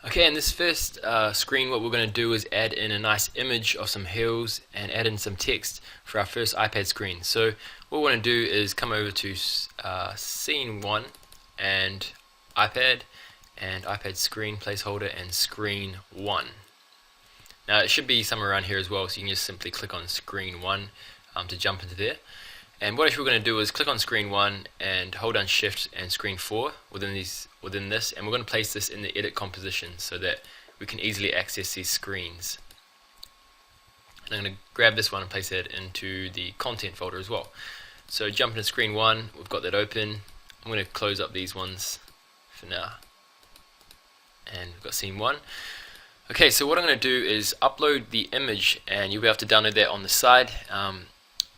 Okay, in this first screen, what we're going to do is add in a nice image of some hills and add in some text for our first iPad screen. So what we want to do is come over to scene 1 and iPad screen placeholder and screen 1. Now it should be somewhere around here as well, so you can just simply click on screen 1 to jump into there. And what we're going to do is click on screen 1 and hold down shift and screen 4 within this, and we're going to place this in the edit composition so that we can easily access these screens. And I'm going to grab this one and place it into the content folder as well. So jump into screen 1, we've got that open. I'm going to close up these ones for now. And we've got scene 1. Okay, so what I'm going to do is upload the image, and you'll be able to download that on the side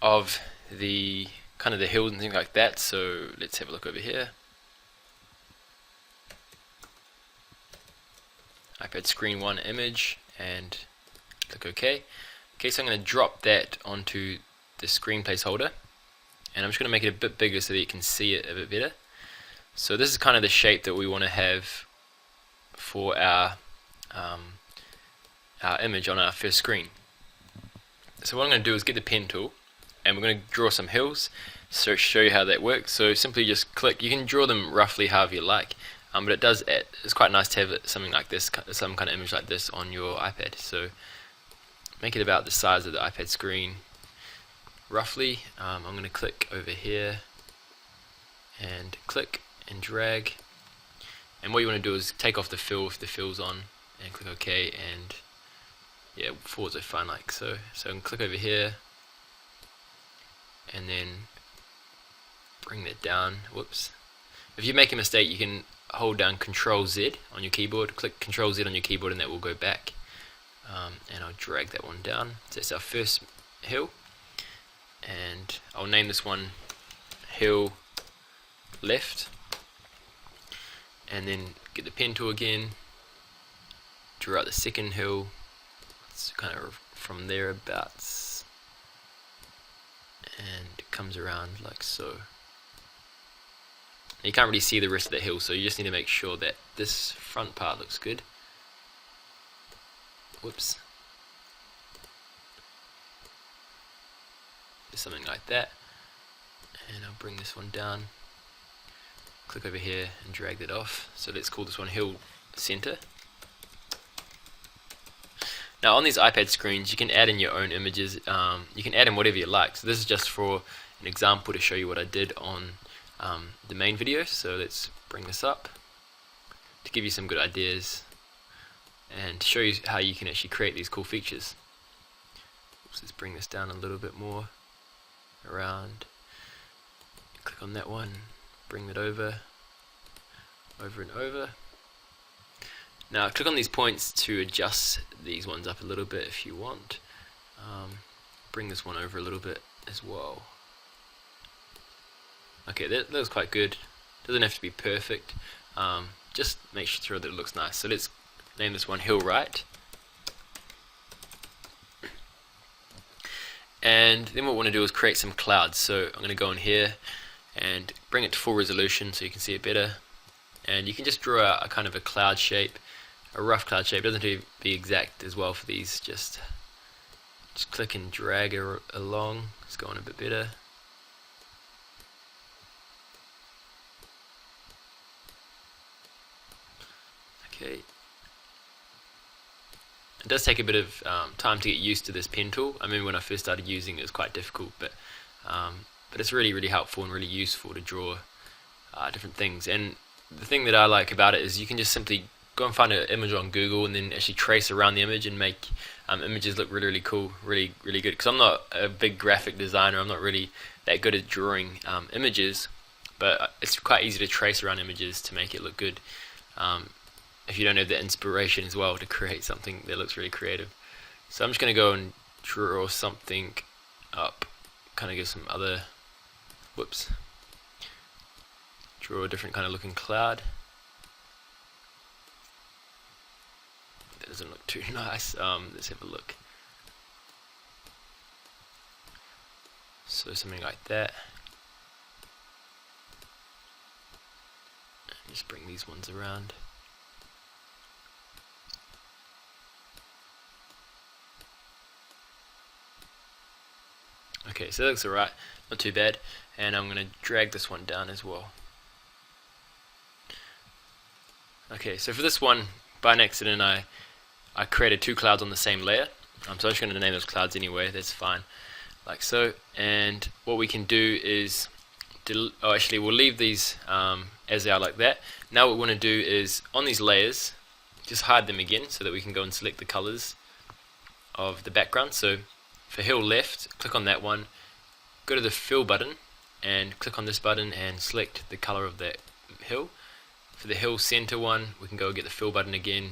of the kind of the hills and things like that. So let's have a look over here. iPad screen 1 image and click OK. Okay, so I'm going to drop that onto the screen placeholder, and I'm just going to make it a bit bigger so that you can see it a bit better. So this is kind of the shape that we want to have for our image on our first screen. So what I'm going to do is get the pen tool, and we're going to draw some hills, so show you how that works. So simply just click. You can draw them roughly however you like, but it's quite nice to have something like this, some kind of image like this on your iPad. So make it about the size of the iPad screen roughly. I'm going to click over here and click and drag, and what you want to do is take off the fill if the fill's on and click OK, and yeah, forwards are fine like so. So I can click over here and then bring that down. Whoops. If you make a mistake, you can hold down Control Z on your keyboard, click Control Z on your keyboard, and that will go back. And I'll drag that one down. So that's our first hill, and I'll name this one Hill Left, and then get the pen tool again, draw out the second hill. It's kind of from thereabouts, and it comes around like so. You can't really see the rest of the hill, so you just need to make sure that this front part looks good. Whoops. Just something like that. And I'll bring this one down. Click over here and drag that off. So let's call this one Hill Center. Now on these iPad screens, you can add in your own images. You can add in whatever you like. So this is just for an example to show you what I did on the main video. So let's bring this up to give you some good ideas and to show you how you can actually create these cool features. Let's bring this down a little bit more around. Click on that one, bring it over and over. Now click on these points to adjust these ones up a little bit if you want. Bring this one over a little bit as well. Okay, that looks quite good. Doesn't have to be perfect. Just make sure that it looks nice. So let's name this one Hill Right. And then what we want to do is create some clouds. So I'm going to go in here and bring it to full resolution so you can see it better. And you can just draw out a kind of a cloud shape, a rough cloud shape. It doesn't have to be exact as well for these. Just click and drag along. It's going a bit better. Okay. It does take a bit of time to get used to this pen tool. I mean, when I first started using it, it was quite difficult, but it's really helpful and really useful to draw different things. And the thing that I like about it is you can just simply go and find an image on Google and then actually trace around the image and make images look really cool, really good. Because I'm not a big graphic designer, I'm not really that good at drawing images, but it's quite easy to trace around images to make it look good. If you don't have the inspiration as well to create something that looks really creative. So I'm just going to go and draw something up, kind of give some other, draw a different kind of looking cloud. That doesn't look too nice. Let's have a look. So something like that. Just bring these ones around. Okay, so that looks alright, not too bad. And I'm going to drag this one down as well. Okay, so for this one, by an accident, I created two clouds on the same layer. So I'm just going to name those clouds anyway, that's fine. Like so. And what we can do is, actually we'll leave these as they are like that. Now what we want to do is, on these layers, just hide them again so that we can go and select the colors of the background. So for hill left, click on that one, go to the fill button and click on this button and select the color of that hill. For the hill center one, we can go get the fill button again,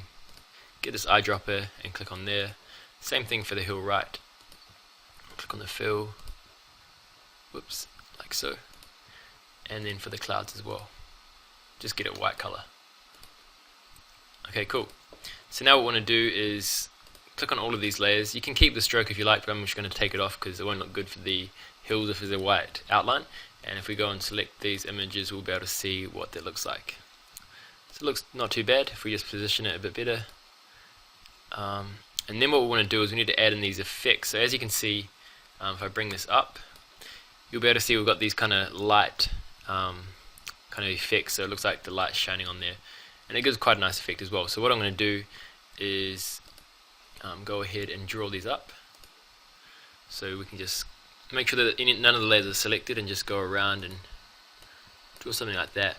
get this eyedropper and click on there. Same thing for the hill right. Click on the fill, whoops, like so. And then for the clouds as well, just get a white color. Okay, cool. So now what we want to do is click on all of these layers. You can keep the stroke if you like, but I'm just going to take it off because it won't look good for the hills if there's a white outline. And if we go and select these images, we'll be able to see what that looks like. So it looks not too bad if we just position it a bit better. And then what we want to do is we need to add in these effects. So as you can see, if I bring this up, you'll be able to see we've got these kind of light kind of effects. So it looks like the light's shining on there, and it gives quite a nice effect as well. So what I'm going to do is go ahead and draw these up. So we can just make sure that none of the layers are selected and just go around and draw something like that.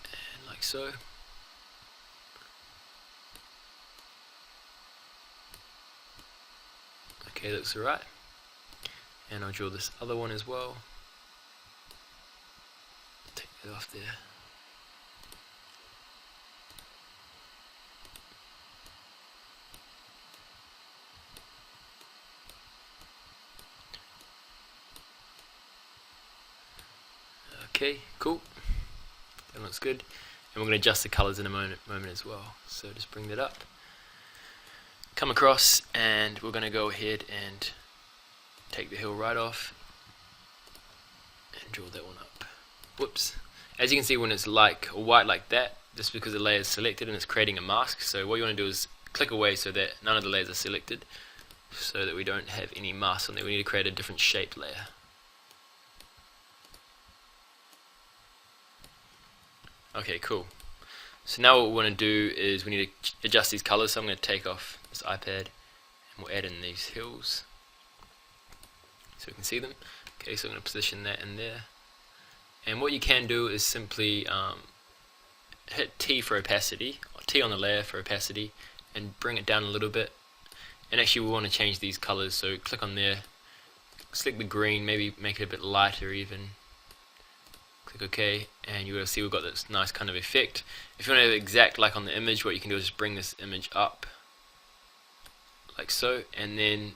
And like so. Okay, looks alright. And I'll draw this other one as well. Take it off there. Okay, cool. That looks good. And we're going to adjust the colors in a moment as well. So just bring that up. Come across, and we're going to go ahead and take the hill right off and draw that one up. Whoops. As you can see, when it's like white like that, just because the layer is selected and it's creating a mask. So what you want to do is click away so that none of the layers are selected, so that we don't have any masks on there. We need to create a different shaped layer. Okay, cool. So now what we want to do is we need to adjust these colors. So I'm going to take off this iPad and we'll add in these hills so we can see them. Okay, so I'm going to position that in there. And what you can do is simply hit T for opacity, or T on the layer for opacity, and bring it down a little bit. And actually we want to change these colors, so click on there, select the green, maybe make it a bit lighter even. Click OK, and you'll see we've got this nice kind of effect. If you want to have it exact like on the image, what you can do is just bring this image up like so, and then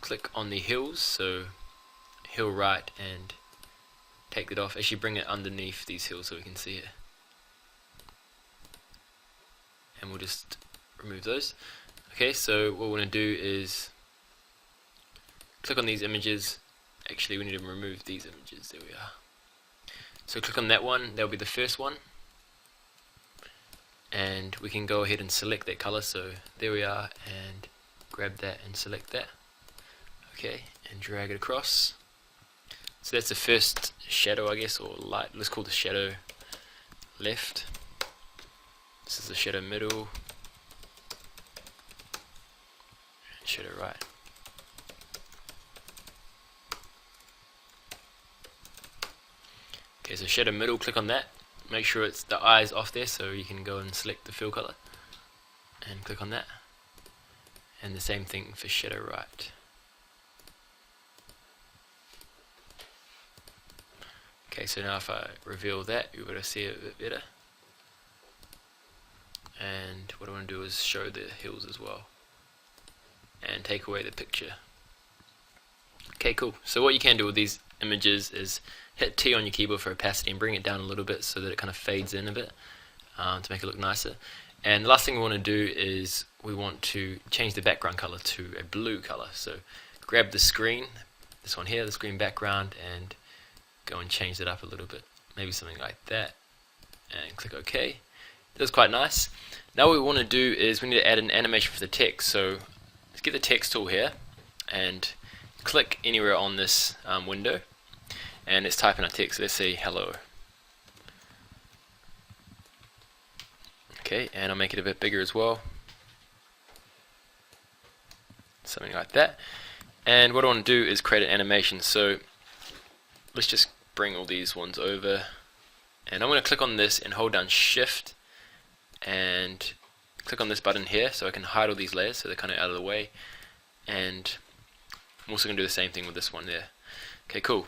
click on the hills, so hill right, and take it off. Actually bring it underneath these hills so we can see it, and we'll just remove those. Okay, so what we want to do is click on these images. Actually, we need to remove these images. There we are. So click on that one. That'll be the first one. And we can go ahead and select that color. So there we are. And grab that and select that. Okay. And drag it across. So that's the first shadow, I guess, or light. Let's call the shadow left. This is the shadow middle. And shadow right. Okay, so shadow middle, click on that. Make sure it's the eyes off there so you can go and select the fill color. And click on that. And the same thing for shadow right. Okay, so now if I reveal that, you'll be able to see it a bit better. And what I want to do is show the hills as well. And take away the picture. Okay, cool. So what you can do with these images is hit T on your keyboard for opacity and bring it down a little bit so that it kind of fades in a bit to make it look nicer. And the last thing we want to do is we want to change the background color to a blue color. So grab the screen, this one here, the screen background, and go and change it up a little bit. Maybe something like that. And click OK. That's quite nice. Now what we want to do is we need to add an animation for the text. So let's get the text tool here and click anywhere on this window, and let's type in our text. Let's say hello. Okay, and I'll make it a bit bigger as well, something like that. And what I want to do is create an animation. So let's just bring all these ones over, and I'm going to click on this and hold down shift and click on this button here so I can hide all these layers so they're kind of out of the way. And I'm also going to do the same thing with this one there. Okay, cool.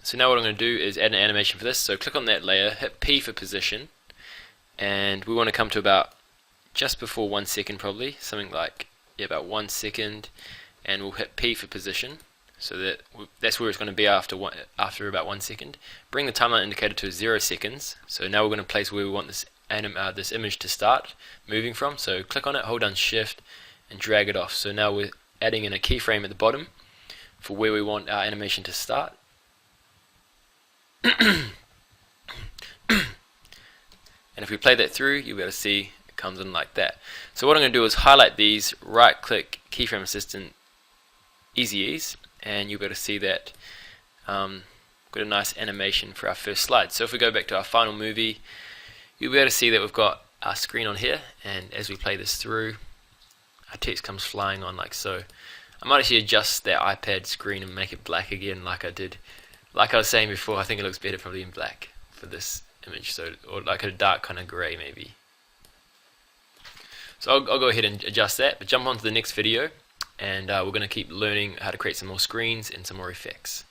So now what I'm going to do is add an animation for this. So click on that layer, hit P for position, and we want to come to about just before 1 second, probably something like, yeah, about 1 second, and we'll hit P for position, so that's where it's going to be after about 1 second. Bring the timeline indicator to 0 seconds. So now we're going to place where we want this image to start moving from. So click on it, hold down shift, and drag it off. So now we're adding in a keyframe at the bottom for where we want our animation to start. And if we play that through, you'll be able to see it comes in like that. So what I'm going to do is highlight these, right click keyframe assistant, easy ease, and you'll be able to see that we've got a nice animation for our first slide. So if we go back to our final movie, you'll be able to see that we've got our screen on here, and as we play this through, our text comes flying on like so. I might actually adjust that iPad screen and make it black again like I did. Like I was saying before, I think it looks better probably in black for this image, so, or like a dark kind of grey maybe. So I'll go ahead and adjust that, but jump on to the next video, and we're going to keep learning how to create some more screens and some more effects.